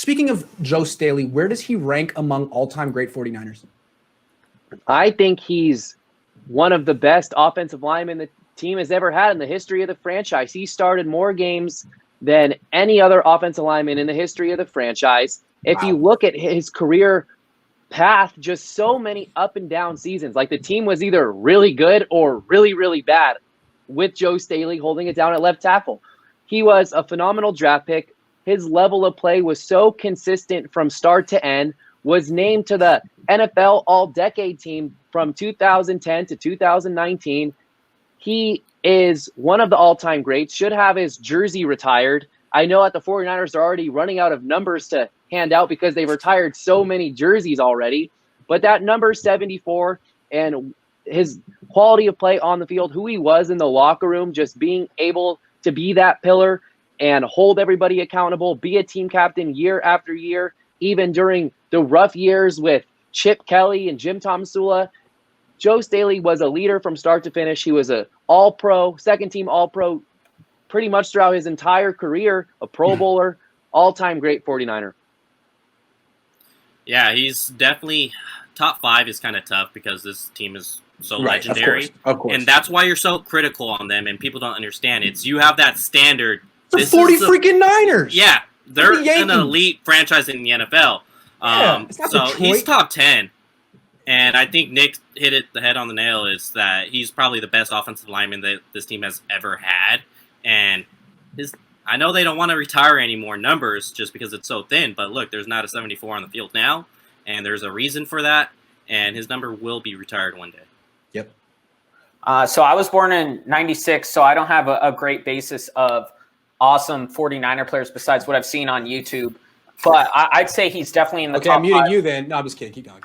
speaking of Joe Staley, where does he rank among all-time great 49ers? I think he's one of the best offensive linemen the team has ever had in the history of the franchise. He started more games than any other offensive lineman in the history of the franchise. If you look at his career path, just so many up and down seasons. Like the team was either really good or really, really bad with Joe Staley holding it down at left tackle. He was a phenomenal draft pick. His level of play was so consistent from start to end, was named to the NFL All-Decade team from 2010 to 2019. He is one of the all-time greats, should have his jersey retired. I know at the 49ers they're already running out of numbers to hand out because they've retired so many jerseys already. But that number 74 and his quality of play on the field, who he was in the locker room, just being able to be that pillar and hold everybody accountable, be a team captain year after year, even during the rough years with Chip Kelly and Jim Tomsula. Joe Staley was a leader from start to finish. He was an all-pro, second-team all-pro pretty much throughout his entire career, a Pro Bowler, all-time great 49er. Yeah, he's definitely top 5 is kind of tough because this team is so legendary. Of course. And that's why you're so critical on them and people don't understand it. You have that standard. The 40 freaking Niners. Yeah, they're an elite franchise in the NFL. So he's top 10. And I think Nick hit it the head on the nail is that he's probably the best offensive lineman that this team has ever had. And I know they don't want to retire any more numbers just because it's so thin, but look, there's not a 74 on the field now, and there's a reason for that, and his number will be retired one day. Yep. So I was born in 96, so I don't have a great basis of awesome 49er players besides what I've seen on YouTube. But I'd say he's definitely in the top 5. Okay, I'm muting you then. No, I'm just kidding. Keep going.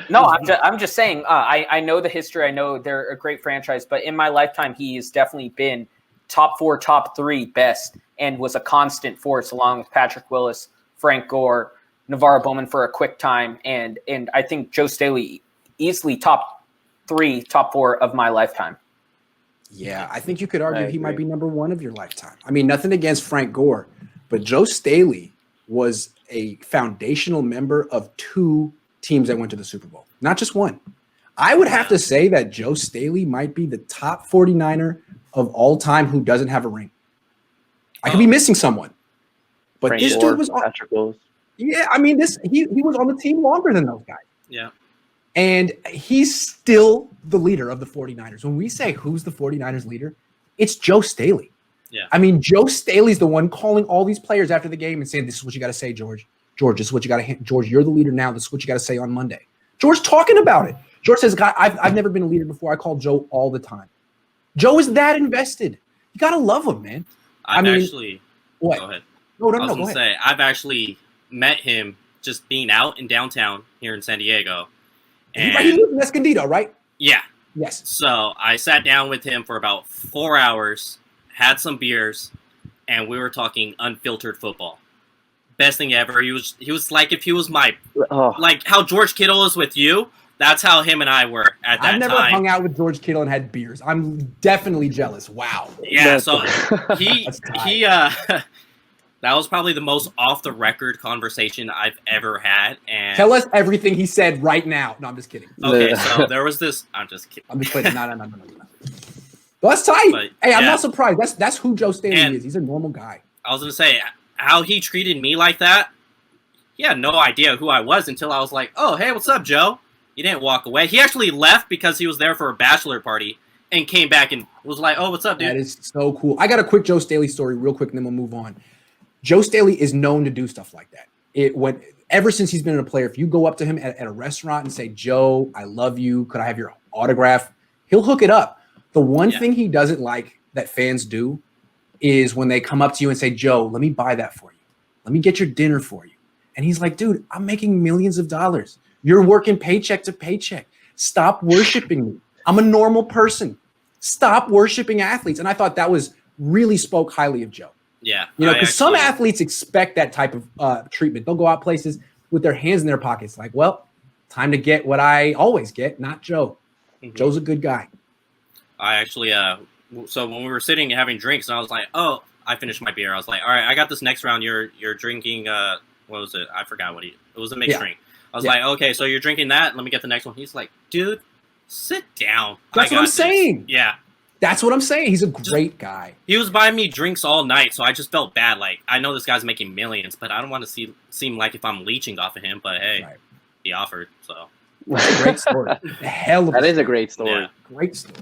No, I'm just saying, I know the history. I know they're a great franchise, but in my lifetime, he has definitely been top 4, top 3 best and was a constant force along with Patrick Willis, Frank Gore, Navarro Bowman for a quick time. And I think Joe Staley easily top 3, top 4 of my lifetime. Yeah, I think you could argue he might be number 1 of your lifetime. I mean, nothing against Frank Gore, but Joe Staley was a foundational member of 2 teams that went to the Super Bowl, not just 1. I would have to say that Joe Staley might be the top 49er of all time who doesn't have a ring. I could be missing someone, but Frank this Gore, dude was on. Patrick Willis. Yeah, I mean, he was on the team longer than those guys. Yeah. And he's still the leader of the 49ers. When we say who's the 49ers leader, it's Joe Staley. Yeah. I mean, Joe Staley's the one calling all these players after the game and saying, this is what you got to say, George. George, this is what you got to – George, you're the leader now. This is what you got to say on Monday. George talking about it. George says, God, I've never been a leader before. I call Joe all the time. Joe is that invested. You got to love him, man. I've actually – what? Go ahead. No, I was go going to ahead. say, I've actually met him just being out in downtown here in San Diego. And He lives in Escondido, right? yeah. Yes. So I sat down with him for about 4 hours, had some beers, and we were talking unfiltered football. Best thing ever. He was like if he was my like how George Kittle is with you. That's how him and I were at that time. I've never hung out with George Kittle and had beers. I'm definitely jealous. Wow. Yeah. So he that was probably the most off the record conversation I've ever had. And tell us everything he said right now. No, I'm just kidding. Okay. So there was this. I'm just kidding. I'm just kidding. No. Well, that's tight. But, hey, I'm yeah. not surprised. That's who Joe Staley And is. He's a normal guy. I was gonna say how he treated me like that. He had no idea who I was until I was like, "Oh, hey, what's up, Joe?" He didn't walk away. He actually left because he was there for a bachelor party and came back and was like, "Oh, what's up, dude?" That is so cool. I got a quick Joe Staley story real quick, and then we'll move on. Joe Staley is known to do stuff like that. Ever since he's been a player, if you go up to him at a restaurant and say, "Joe, I love you. Could I have your autograph?" He'll hook it up. The one thing he doesn't like that fans do is when they come up to you and say, "Joe, let me buy that for you. Let me get your dinner for you." And he's like, "Dude, I'm making millions of dollars. You're working paycheck to paycheck. Stop worshiping me. I'm a normal person. Stop worshiping athletes." And I thought that really spoke highly of Joe. Yeah. Because some athletes expect that type of treatment. They'll go out places with their hands in their pockets like, well, time to get what I always get, not Joe. Mm-hmm. Joe's a good guy. I actually, so when we were sitting and having drinks, and I was like, "Oh," I finished my beer. I was like, "All right, I got this next round. You're drinking What was it? I forgot what it was a mixed drink. I was like, okay, so you're drinking that? Let me get the next one. He's like, dude, sit down. That's what I'm saying. Yeah. That's what I'm saying. He's a great guy. He was buying me drinks all night, so I just felt bad. Like, I know this guy's making millions, but I don't want to seem like if I'm leeching off of him. But hey, he offered, so. That's a great story. That is a great story. Great story.